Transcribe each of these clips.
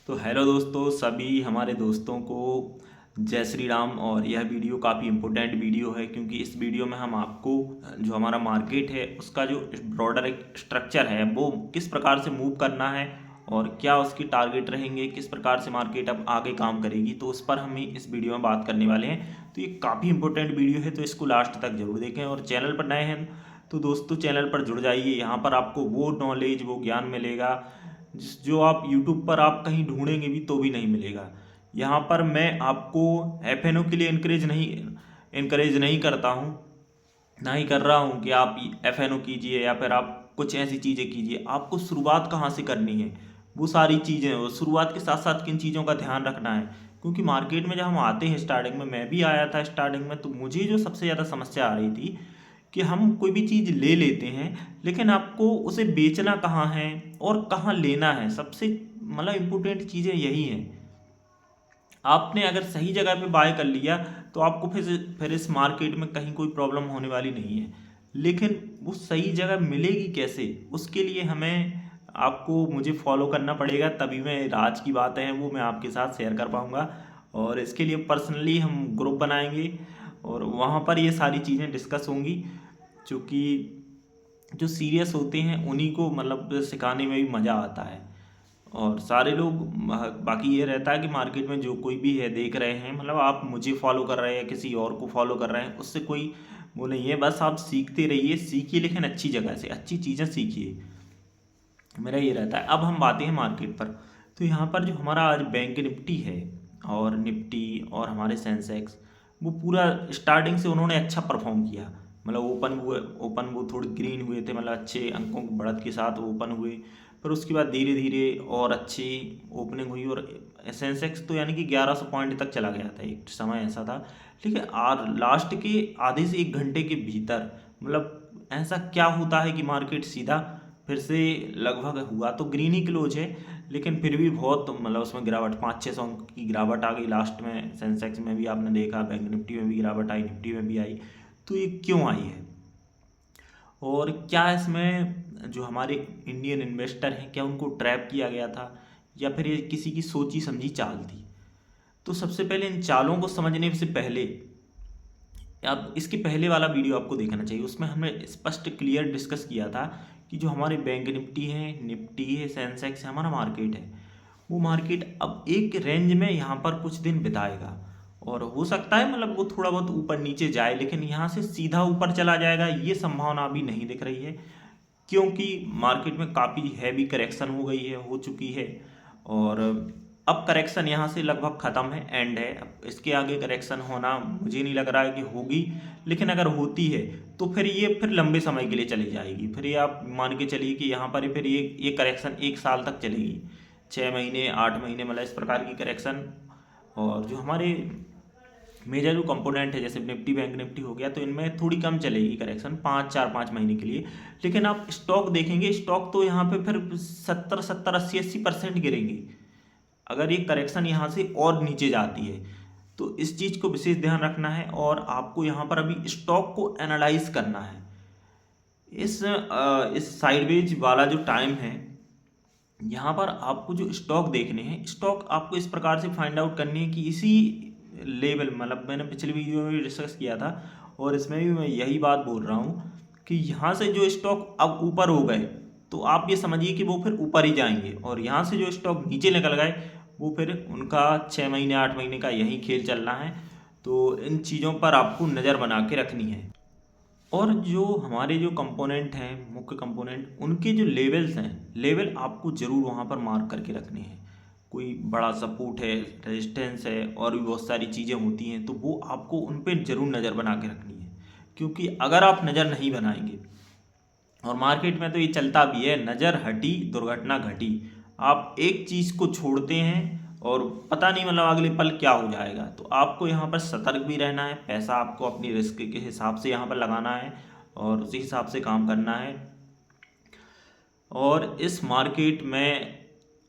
तो हेलो दोस्तों, सभी हमारे दोस्तों को जय श्री राम। और यह वीडियो काफ़ी इम्पोर्टेंट वीडियो है क्योंकि इस वीडियो में हम आपको जो हमारा मार्केट है उसका जो ब्रॉडर एक स्ट्रक्चर है वो किस प्रकार से मूव करना है और क्या उसकी टारगेट रहेंगे, किस प्रकार से मार्केट अब आगे काम करेगी, तो उस पर हम इस वीडियो में बात करने वाले हैं। तो ये काफ़ी इंपॉर्टेंट वीडियो है, तो इसको लास्ट तक जरूर देखें। और चैनल पर नए हैं तो दोस्तों चैनल पर जुड़ जाइए। यहाँ पर आपको वो नॉलेज, वो ज्ञान मिलेगा जो आप यूट्यूब पर आप कहीं ढूंढेंगे भी तो भी नहीं मिलेगा। यहाँ पर मैं आपको एफ के लिए इनकरेज नहीं करता हूँ, ना ही कर रहा हूँ कि आप एफ कीजिए या फिर आप कुछ ऐसी चीज़ें कीजिए। आपको शुरुआत कहाँ से करनी है वो सारी चीज़ें, और शुरुआत के साथ साथ किन चीज़ों का ध्यान रखना है। क्योंकि मार्केट में जब हम आते हैं स्टार्टिंग में, मैं भी आया था स्टार्टिंग में, तो मुझे जो सबसे ज़्यादा समस्या आ रही थी कि हम कोई भी चीज़ ले लेते हैं लेकिन आपको उसे बेचना कहाँ है और कहाँ लेना है। सबसे मतलब इम्पोर्टेंट चीज़ें यही हैं। आपने अगर सही जगह पे बाय कर लिया तो आपको फिर इस मार्केट में कहीं कोई प्रॉब्लम होने वाली नहीं है। लेकिन वो सही जगह मिलेगी कैसे, उसके लिए हमें आपको मुझे फॉलो करना पड़ेगा, तभी मैं राज की बातें हैं वो मैं आपके साथ शेयर कर पाऊँगा। और इसके लिए पर्सनली हम ग्रुप बनाएंगे और वहाँ पर ये सारी चीज़ें डिस्कस होंगी। चूँकि जो सीरियस होते हैं उन्हीं को मतलब सिखाने में भी मज़ा आता है। और सारे लोग बाकी ये रहता है कि मार्केट में जो कोई भी है देख रहे हैं, मतलब आप मुझे फॉलो कर रहे हैं किसी और को फॉलो कर रहे हैं, उससे कोई वो नहीं है। बस आप सीखते रहिए, सीखिए लेकिन अच्छी जगह से अच्छी चीज़ें सीखिए, मेरा ये रहता है। अब हम आते हैं मार्केट पर। तो यहाँ पर जो हमारा आज बैंक निफ्टी है और निफ्टी और हमारे सेंसेक्स, वो पूरा स्टार्टिंग से उन्होंने अच्छा परफॉर्म किया। मतलब ओपन वो थोड़े ग्रीन हुए थे, मतलब अच्छे अंकों की बढ़त के साथ ओपन हुए। फिर उसके बाद धीरे धीरे और अच्छी ओपनिंग हुई और सेंसेक्स तो यानी कि 1100 पॉइंट तक चला गया था, एक समय ऐसा था। लेकिन लास्ट के आधे से एक घंटे के भीतर मतलब ऐसा क्या होता है कि मार्केट सीधा फिर से लगभग हुआ तो ग्रीन ही क्लोज है, लेकिन फिर भी बहुत मतलब उसमें गिरावट 500-600 अंक की गिरावट आ गई लास्ट में। सेंसेक्स में भी आपने देखा, बैंक निफ्टी में भी गिरावट आई, निफ्टी में भी आई। तो ये क्यों आई है और क्या इसमें जो हमारे इंडियन इन्वेस्टर हैं क्या उनको ट्रैप किया गया था या फिर ये किसी की सोची समझी चाल थी। तो सबसे पहले इन चालों को समझने से पहले अब इसके पहले वाला वीडियो आपको देखना चाहिए, उसमें हमने स्पष्ट क्लियर डिस्कस किया था कि जो हमारे बैंक निफ्टी है सेंसेक्स है, हमारा मार्केट है, वो मार्केट अब एक रेंज में यहाँ पर कुछ दिन बिताएगा। और हो सकता है मतलब वो थोड़ा बहुत ऊपर नीचे जाए, लेकिन यहाँ से सीधा ऊपर चला जाएगा ये संभावना अभी नहीं दिख रही है। क्योंकि मार्केट में काफ़ी हैवी करेक्शन हो गई है, हो चुकी है। और अब करेक्शन यहाँ से लगभग ख़त्म है, एंड है। अब इसके आगे करेक्शन होना मुझे नहीं लग रहा है कि होगी, लेकिन अगर होती है तो फिर लंबे समय के लिए चली जाएगी। फिर ये आप मान के चलिए कि यहाँ पर फिर ये करेक्शन 1 साल तक चलेगी, 6 महीने 8 महीने, मतलब इस प्रकार की करेक्शन। और जो हमारे मेजर जो कंपोनेंट है जैसे निफ्टी बैंक निफ्टी हो गया, तो इनमें थोड़ी कम चलेगी करेक्शन, 5 4 5 महीने के लिए। लेकिन आप स्टॉक देखेंगे, स्टॉक तो यहाँ पे फिर 70 70 80 80% गिरेंगे अगर ये करेक्शन यहाँ से और नीचे जाती है। तो इस चीज़ को विशेष ध्यान रखना है और आपको यहाँ पर अभी स्टॉक को एनालाइज करना है। इस साइडवेज वाला जो टाइम है, यहाँ पर आपको जो स्टॉक देखने हैं, स्टॉक आपको इस प्रकार से फाइंड आउट करनी है कि इसी लेवल, मतलब मैंने पिछले वीडियो में भी डिस्कस किया था और इसमें भी मैं यही बात बोल रहा हूँ कि यहाँ से जो स्टॉक अब ऊपर हो गए तो आप ये समझिए कि वो फिर ऊपर ही जाएंगे, और यहाँ से जो स्टॉक नीचे निकल गए वो फिर उनका 6 महीने 8 महीने का यही खेल चलना है। तो इन चीज़ों पर आपको नज़र बना के रखनी है। और जो हमारे जो कंपोनेंट हैं, मुख्य कंपोनेंट, उनके जो लेवल्स हैं, लेवल आपको ज़रूर वहाँ पर मार्क करके रखने हैं। कोई बड़ा सपोर्ट है, रेजिस्टेंस है और भी बहुत सारी चीज़ें होती हैं, तो वो आपको उन पर ज़रूर नज़र बना के रखनी है। क्योंकि अगर आप नज़र नहीं बनाएंगे, और मार्केट में तो ये चलता भी है, नज़र हटी दुर्घटना घटी। आप एक चीज़ को छोड़ते हैं और पता नहीं मतलब अगले पल क्या हो जाएगा। तो आपको यहाँ पर सतर्क भी रहना है, पैसा आपको अपनी रिस्क के हिसाब से यहाँ पर लगाना है और उसी हिसाब से काम करना है। और इस मार्केट में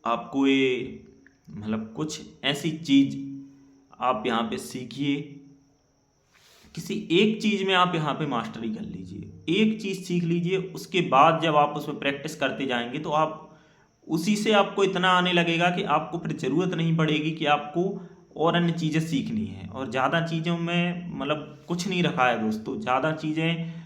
आपको ये मतलब कुछ ऐसी चीज़ आप यहाँ पे सीखिए, किसी एक चीज़ में आप यहाँ पे मास्टरी कर लीजिए, एक चीज़ सीख लीजिए। उसके बाद जब आप उसमें प्रैक्टिस करते जाएंगे तो आप उसी से आपको इतना आने लगेगा कि आपको फिर ज़रूरत नहीं पड़ेगी कि आपको और अन्य चीज़ें सीखनी है। और ज़्यादा चीज़ों में मतलब कुछ नहीं रखा है दोस्तों, ज़्यादा चीज़ें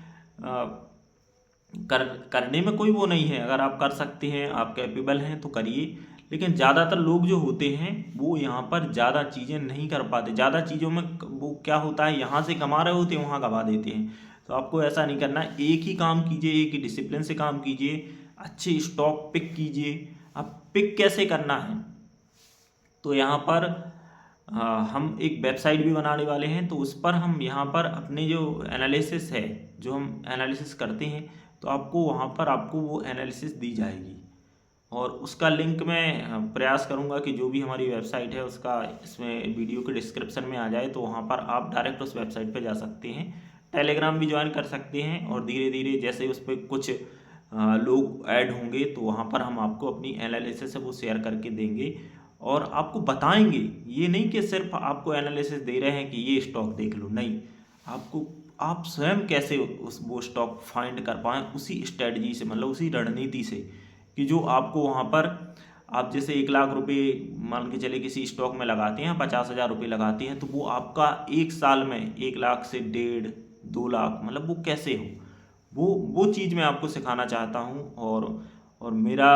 करने में कोई वो नहीं है। अगर आप कर सकते हैं, आप कैपेबल हैं तो करिए। लेकिन ज़्यादातर लोग जो होते हैं वो यहाँ पर ज़्यादा चीज़ें नहीं कर पाते। ज़्यादा चीज़ों में वो क्या होता है, यहाँ से कमा रहे होते हैं वहाँ गवा देते हैं। तो आपको ऐसा नहीं करना है, एक ही काम कीजिए, एक ही डिसिप्लिन से काम कीजिए, अच्छे स्टॉक पिक कीजिए। अब पिक कैसे करना है, तो यहाँ पर हम एक वेबसाइट भी बनाने वाले हैं। तो उस पर हम यहाँ पर अपने जो एनालिसिस है, जो हम एनालिसिस करते हैं, तो आपको वहाँ पर आपको वो एनालिसिस दी जाएगी। और उसका लिंक मैं प्रयास करूँगा कि जो भी हमारी वेबसाइट है उसका इसमें वीडियो के डिस्क्रिप्शन में आ जाए, तो वहाँ पर आप डायरेक्ट उस वेबसाइट पर जा सकते हैं। टेलीग्राम भी ज्वाइन कर सकते हैं, और धीरे धीरे जैसे उस पर कुछ लोग ऐड होंगे तो वहाँ पर हम आपको अपनी एनालिसिस है वो शेयर करके देंगे और आपको बताएंगे। ये नहीं कि सिर्फ आपको एनालिसिस दे रहे हैं कि ये स्टॉक देख लो, नहीं, आपको आप स्वयं कैसे उस वो स्टॉक फाइंड कर पाएँ उसी स्ट्रेटजी से, मतलब उसी रणनीति से, कि जो आपको वहाँ पर आप जैसे 1 लाख रुपए मान के चले किसी स्टॉक में लगाते हैं, 50,000 रुपये लगाते हैं, तो वो आपका 1 साल में 1 लाख से 1.5-2 लाख मतलब वो कैसे हो, वो चीज़ मैं आपको सिखाना चाहता हूँ। और मेरा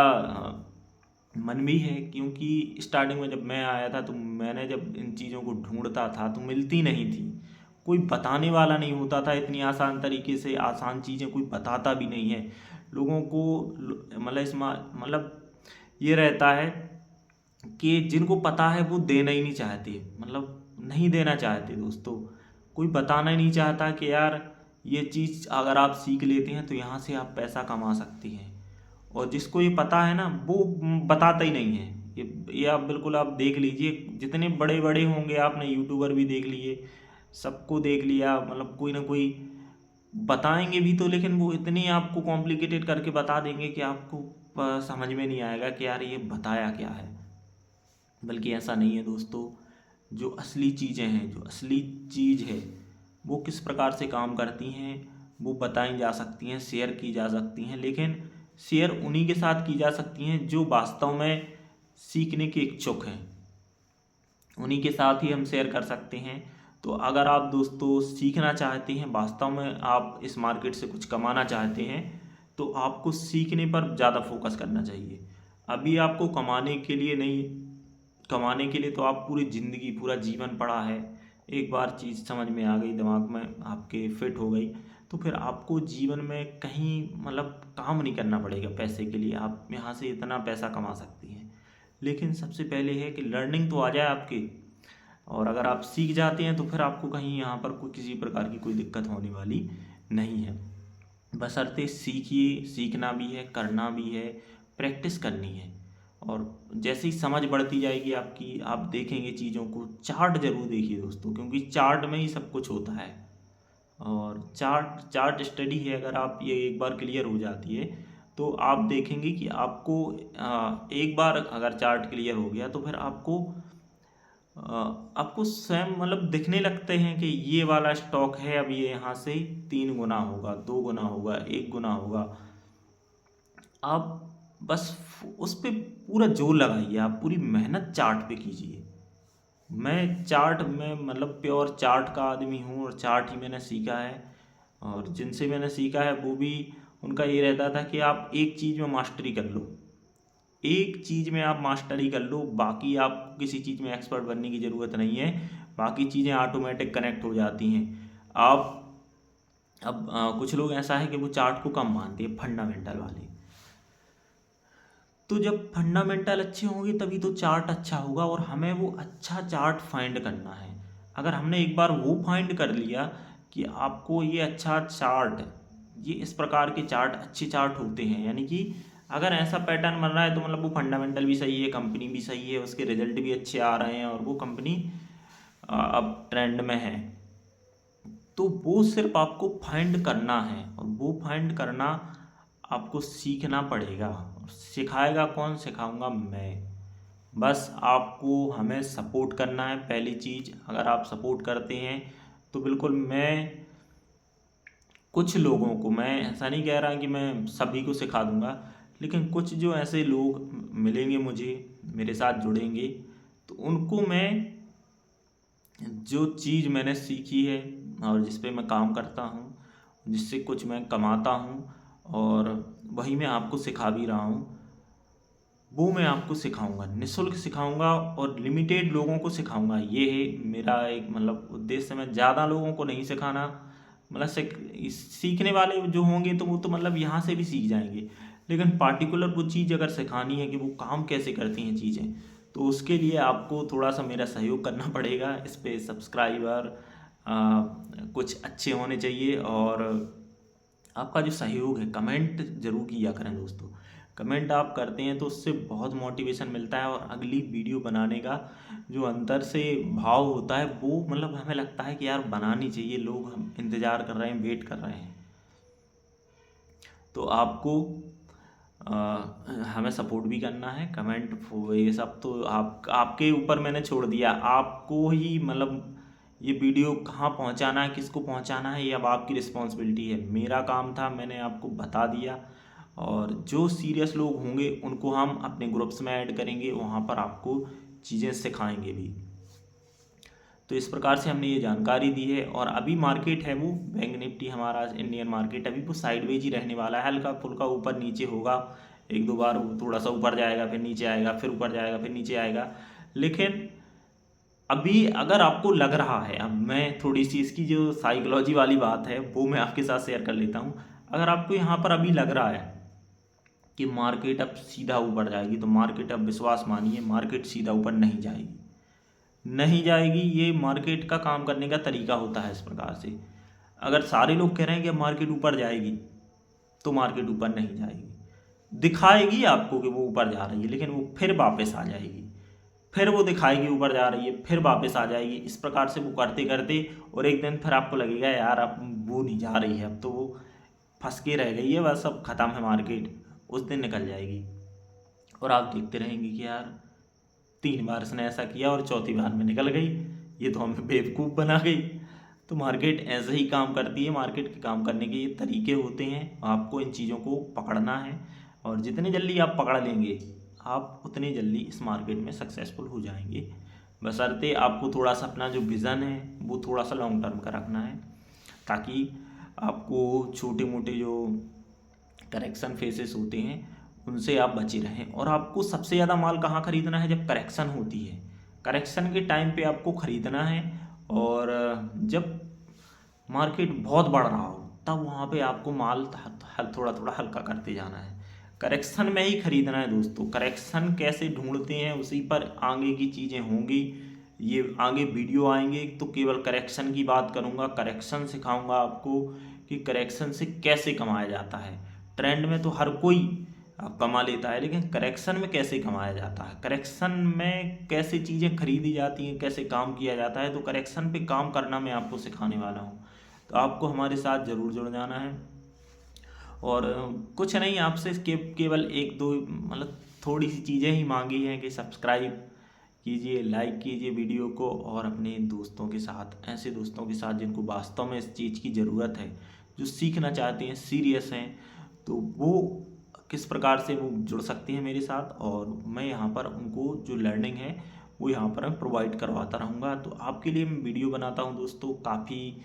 मन भी है, क्योंकि स्टार्टिंग में जब मैं आया था तो मैंने जब इन चीज़ों को ढूंढता था तो मिलती नहीं थी, कोई बताने वाला नहीं होता था इतनी आसान तरीके से। आसान चीज़ें कोई बताता भी नहीं है लोगों को। मतलब मतलब ये रहता है कि जिनको पता है वो देना ही नहीं चाहते, मतलब नहीं देना चाहते दोस्तों। कोई बताना ही नहीं चाहता कि यार ये चीज़ अगर आप सीख लेते हैं तो यहाँ से आप पैसा कमा सकते हैं। और जिसको ये पता है ना वो बताता ही नहीं है। ये आप बिल्कुल आप देख लीजिए, जितने बड़े बड़े होंगे, आपने यूट्यूबर भी देख लिए, सबको देख लिया, मतलब कोई ना कोई बताएंगे भी तो, लेकिन वो इतनी आपको कॉम्प्लिकेटेड करके बता देंगे कि आपको समझ में नहीं आएगा कि यार ये बताया क्या है। बल्कि ऐसा नहीं है दोस्तों, जो असली चीज़ें हैं, जो असली चीज़ है वो किस प्रकार से काम करती हैं वो बताई जा सकती हैं, शेयर की जा सकती हैं। लेकिन शेयर उन्हीं के साथ की जा सकती हैं जो वास्तव में सीखने के इच्छुक हैं, उन्हीं के साथ ही हम शेयर कर सकते हैं। तो अगर आप दोस्तों सीखना चाहते हैं, वास्तव में आप इस मार्केट से कुछ कमाना चाहते हैं, तो आपको सीखने पर ज़्यादा फोकस करना चाहिए। अभी आपको कमाने के लिए नहीं, कमाने के लिए तो आप पूरी ज़िंदगी, पूरा जीवन पड़ा है। एक बार चीज़ समझ में आ गई, दिमाग में आपके फिट हो गई, तो फिर आपको जीवन में कहीं मतलब काम नहीं करना पड़ेगा पैसे के लिए। आप यहाँ से इतना पैसा कमा सकती हैं। लेकिन सबसे पहले है कि लर्निंग तो आ जाए आपकी, और अगर आप सीख जाते हैं तो फिर आपको कहीं यहाँ पर कोई किसी प्रकार की कोई दिक्कत होने वाली नहीं है। बशर्ते सीखिए, सीखना भी है, करना भी है, प्रैक्टिस करनी है। और जैसे ही समझ बढ़ती जाएगी आपकी, आप देखेंगे चीज़ों को। चार्ट जरूर देखिए दोस्तों, क्योंकि चार्ट में ही सब कुछ होता है। और चार्ट स्टडी है, अगर आप ये एक बार क्लियर हो जाती है तो आप देखेंगे कि आपको एक बार अगर चार्ट क्लियर हो गया तो फिर आपको स्वयं मतलब दिखने लगते हैं कि ये वाला स्टॉक है, अब ये यहाँ से 3 गुना होगा, 2 गुना होगा, 1 गुना होगा। आप बस उस पर पूरा जोर लगाइए, आप पूरी मेहनत चार्ट पे कीजिए। मैं चार्ट में मतलब प्योर चार्ट का आदमी हूँ, और चार्ट ही मैंने सीखा है। और जिनसे मैंने सीखा है वो भी, उनका ये रहता था कि आप एक चीज़ में मास्टरी कर लो, एक चीज़ में आप मास्टरी कर लो, बाकी आपको किसी चीज़ में एक्सपर्ट बनने की ज़रूरत नहीं है। बाकी चीज़ें ऑटोमेटिक कनेक्ट हो जाती हैं। आप अब कुछ लोग ऐसा है कि वो चार्ट को कम मानते हैं, फंडामेंटल वाले। तो जब फंडामेंटल अच्छे होंगे तभी तो चार्ट अच्छा होगा, और हमें वो अच्छा चार्ट फाइंड करना है। अगर हमने एक बार वो फाइंड कर लिया कि आपको ये अच्छा चार्ट, ये इस प्रकार के चार्ट अच्छे चार्ट होते हैं, यानी कि अगर ऐसा पैटर्न बन रहा है तो मतलब वो फंडामेंटल भी सही है, कंपनी भी सही है, उसके रिजल्ट भी अच्छे आ रहे हैं, और वो कंपनी अब ट्रेंड में है। तो वो सिर्फ आपको फाइंड करना है, और वो फाइंड करना आपको सीखना पड़ेगा। और सिखाएगा कौन? सिखाऊंगा मैं। बस आपको हमें सपोर्ट करना है। पहली चीज़, अगर आप सपोर्ट करते हैं तो बिल्कुल मैं कुछ लोगों को, मैं ऐसा नहीं कह रहा कि मैं सभी को सिखा दूंगा, लेकिन कुछ जो ऐसे लोग मिलेंगे मुझे, मेरे साथ जुड़ेंगे, तो उनको मैं जो चीज़ मैंने सीखी है और जिस पे मैं काम करता हूँ, जिससे कुछ मैं कमाता हूँ और वही मैं आपको सिखा भी रहा हूँ, वो मैं आपको सिखाऊंगा, निःशुल्क सिखाऊंगा और लिमिटेड लोगों को सिखाऊंगा। ये है मेरा एक मतलब उद्देश्य। मैं ज़्यादा लोगों को नहीं सिखाना, मतलब सीखने वाले जो होंगे तो वो तो मतलब यहाँ से भी सीख जाएंगे, लेकिन पार्टिकुलर वो चीज़ अगर सिखानी है कि वो काम कैसे करती हैं चीज़ें, तो उसके लिए आपको थोड़ा सा मेरा सहयोग करना पड़ेगा। इस पे सब्सक्राइबर कुछ अच्छे होने चाहिए, और आपका जो सहयोग है, कमेंट जरूर किया करें दोस्तों। कमेंट आप करते हैं तो उससे बहुत मोटिवेशन मिलता है, और अगली वीडियो बनाने का जो अंदर से भाव होता है वो मतलब हमें लगता है कि यार बनानी चाहिए, लोग हम इंतज़ार कर रहे हैं, वेट कर रहे हैं। तो आपको हमें सपोर्ट भी करना है। कमेंट ये सब तो आपके ऊपर मैंने छोड़ दिया, आपको ही मतलब ये वीडियो कहाँ पहुँचाना है, किसको पहुँचाना है, ये अब आपकी रिस्पॉन्सिबिलिटी है। मेरा काम था, मैंने आपको बता दिया, और जो सीरियस लोग होंगे उनको हम अपने ग्रुप्स में ऐड करेंगे, वहाँ पर आपको चीज़ें सिखाएंगे भी। तो इस प्रकार से हमने ये जानकारी दी है। और अभी मार्केट है वो बैंक निफ्टी, हमारा इंडियन मार्केट अभी वो साइडवेज ही रहने वाला है, हल्का फुल्का ऊपर नीचे होगा, एक दो बार वो थोड़ा सा ऊपर जाएगा, फिर नीचे आएगा, फिर ऊपर जाएगा, फिर नीचे आएगा। लेकिन अभी अगर आपको लग रहा है, अब मैं थोड़ी सी इसकी जो साइकोलॉजी वाली बात है वो मैं आपके साथ शेयर कर लेता हूँ। अगर आपको यहाँ पर अभी लग रहा है कि मार्केट अब सीधा ऊपर जाएगी, तो मार्केट अब विश्वास मानिए, मार्केट सीधा ऊपर नहीं जाएगी, नहीं जाएगी। ये मार्केट का काम करने का तरीका होता है इस प्रकार से। अगर सारे लोग कह रहे हैं कि अब मार्केट ऊपर जाएगी, तो मार्केट ऊपर नहीं जाएगी, दिखाएगी आपको कि वो ऊपर जा रही है, लेकिन वो फिर वापस आ जाएगी, फिर वो दिखाएगी ऊपर जा रही है, फिर वापस आ जाएगी। इस प्रकार से वो करते करते, और एक दिन फिर आपको लगेगा यार अब वो नहीं जा रही है, अब तो वो फंस के रह गई है, बस अब ख़त्म है मार्केट, उस दिन निकल जाएगी। और आप देखते रहेंगे कि यार 3 बार इसने ऐसा किया और चौथी बार में निकल गई, ये तो हमें बेवकूफ़ बना गई। तो मार्केट ऐसे ही काम करती है, मार्केट के काम करने के ये तरीके होते हैं, आपको इन चीज़ों को पकड़ना है, और जितनी जल्दी आप पकड़ लेंगे आप उतनी जल्दी इस मार्केट में सक्सेसफुल हो जाएंगे। बशर्ते आपको थोड़ा सा अपना जो विज़न है वो थोड़ा सा लॉन्ग टर्म का रखना है, ताकि आपको छोटे मोटे जो करेक्शन फेसेस होते हैं उनसे आप बचे रहें। और आपको सबसे ज़्यादा माल कहाँ ख़रीदना है, जब करेक्शन होती है, करेक्शन के टाइम पे आपको ख़रीदना है। और जब मार्केट बहुत बढ़ रहा हो तब वहाँ पे आपको माल थोड़ा थोड़ा हल्का करते जाना है, करेक्शन में ही ख़रीदना है दोस्तों। करेक्शन कैसे ढूंढते हैं उसी पर आगे की चीज़ें होंगी, ये आगे वीडियो आएंगे तो केवल करेक्शन की बात करूँगा, करेक्शन सिखाऊंगा आपको कि करेक्शन से कैसे कमाया जाता है। ट्रेंड में तो हर कोई कमा लेता है, लेकिन करेक्शन में कैसे कमाया जाता है, करेक्शन में कैसे चीज़ें खरीदी जाती हैं, कैसे काम किया जाता है, तो करेक्शन पे काम करना मैं आपको सिखाने वाला हूँ। तो आपको हमारे साथ ज़रूर जुड़ जाना है। और कुछ नहीं, आपसे केवल एक दो मतलब थोड़ी सी चीज़ें ही मांगी हैं कि सब्सक्राइब कीजिए, लाइक कीजिए वीडियो को, और अपने दोस्तों के साथ, ऐसे दोस्तों के साथ जिनको वास्तव में इस चीज़ की ज़रूरत है, जो सीखना चाहते हैं, सीरियस हैं, तो वो किस प्रकार से वो जुड़ सकते हैं मेरे साथ। और मैं यहाँ पर उनको जो लर्निंग है वो यहाँ पर मैं प्रोवाइड करवाता रहूँगा। तो आपके लिए मैं वीडियो बनाता हूँ दोस्तों, काफ़ी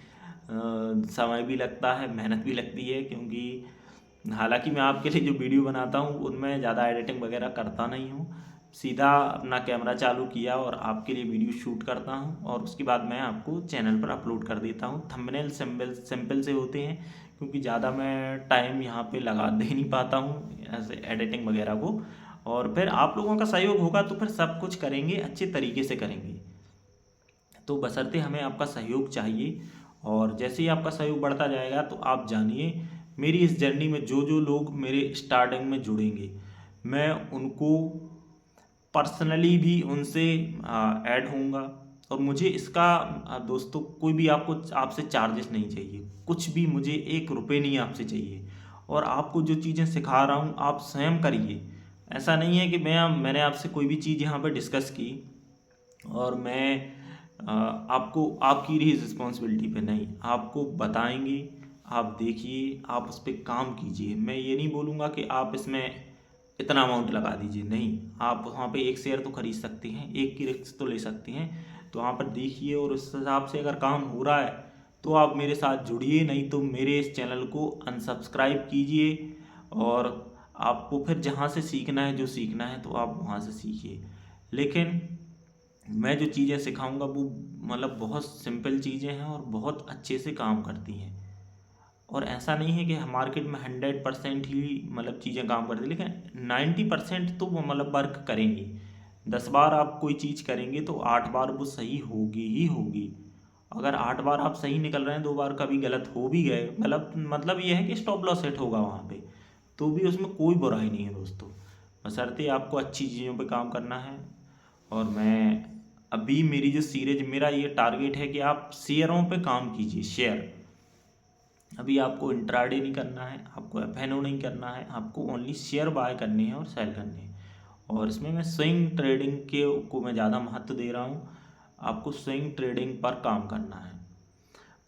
समय भी लगता है, मेहनत भी लगती है, क्योंकि हालांकि मैं आपके लिए जो वीडियो बनाता हूँ उनमें ज़्यादा एडिटिंग वगैरह करता नहीं हूँ, सीधा अपना कैमरा चालू किया और आपके लिए वीडियो शूट करता हूँ, और उसके बाद मैं आपको चैनल पर अपलोड कर देता हूँ। थंबनेल सिंपल से होते हैं, क्योंकि ज़्यादा मैं टाइम यहाँ पे लगा दे नहीं पाता हूँ ऐसे एडिटिंग वगैरह को। और फिर आप लोगों का सहयोग होगा तो फिर सब कुछ करेंगे, अच्छे तरीके से करेंगे। तो बशर्ते हमें आपका सहयोग चाहिए, और जैसे ही आपका सहयोग बढ़ता जाएगा तो आप जानिए मेरी इस जर्नी में जो जो लोग मेरे स्टार्टिंग में जुड़ेंगे, मैं उनको पर्सनली भी उनसे ऐड होऊंगा। और मुझे इसका दोस्तों कोई भी आपसे चार्जेस नहीं चाहिए, कुछ भी, मुझे 1 रुपये नहीं आपसे चाहिए। और आपको जो चीज़ें सिखा रहा हूँ आप स्वयं करिए। ऐसा नहीं है कि मैंने आपसे कोई भी चीज़ यहाँ पर डिस्कस की और मैं आपको आपकी ही रिस्पॉन्सिबिलिटी पे नहीं, आपको बताएंगे, आप देखिए, आप उस पर काम कीजिए। मैं ये नहीं बोलूँगा कि आप इसमें इतना अमाउंट लगा दीजिए, नहीं, आप वहाँ पे एक शेयर तो खरीद सकते हैं, एक की रिस्क तो ले सकते हैं। तो वहाँ पर देखिए और उस हिसाब से अगर काम हो रहा है तो आप मेरे साथ जुड़िए, नहीं तो मेरे इस चैनल को अनसब्सक्राइब कीजिए। और आपको फिर जहाँ से सीखना है, जो सीखना है तो आप वहाँ से सीखिए। लेकिन मैं जो चीज़ें सिखाऊंगा वो मतलब बहुत सिंपल चीज़ें हैं और बहुत अच्छे से काम करती हैं। और ऐसा नहीं है कि मार्केट में 100% ही मतलब चीज़ें काम करती, लेकिन 90% तो वो मतलब वर्क करेंगी। 10 बार आप कोई चीज़ करेंगे तो 8 बार वो सही होगी ही होगी। अगर 8 बार आप सही निकल रहे हैं, 2 बार कभी गलत हो भी गए, मतलब ये है कि स्टॉप लॉस सेट होगा वहाँ पे, तो भी उसमें कोई बुराई नहीं है दोस्तों, बशर्ते आपको अच्छी चीज़ों पे काम करना है। और मैं अभी मेरी जो सीरीज, मेरा ये टारगेट है कि आप शेयरों पे काम कीजिए, शेयर। अभी आपको इंट्राडे नहीं करना है, आपको एफएनओ नहीं करना है, आपको ओनली शेयर बाय करने हैं और सेल करने हैं। और इसमें मैं स्विंग ट्रेडिंग के को मैं ज़्यादा महत्व दे रहा हूँ, आपको स्विंग ट्रेडिंग पर काम करना है।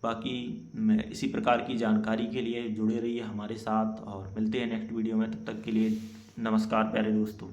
बाकी मैं इसी प्रकार की जानकारी के लिए जुड़े रहिए हमारे साथ और मिलते हैं नेक्स्ट वीडियो में। तब तक के लिए नमस्कार प्यारे दोस्तों।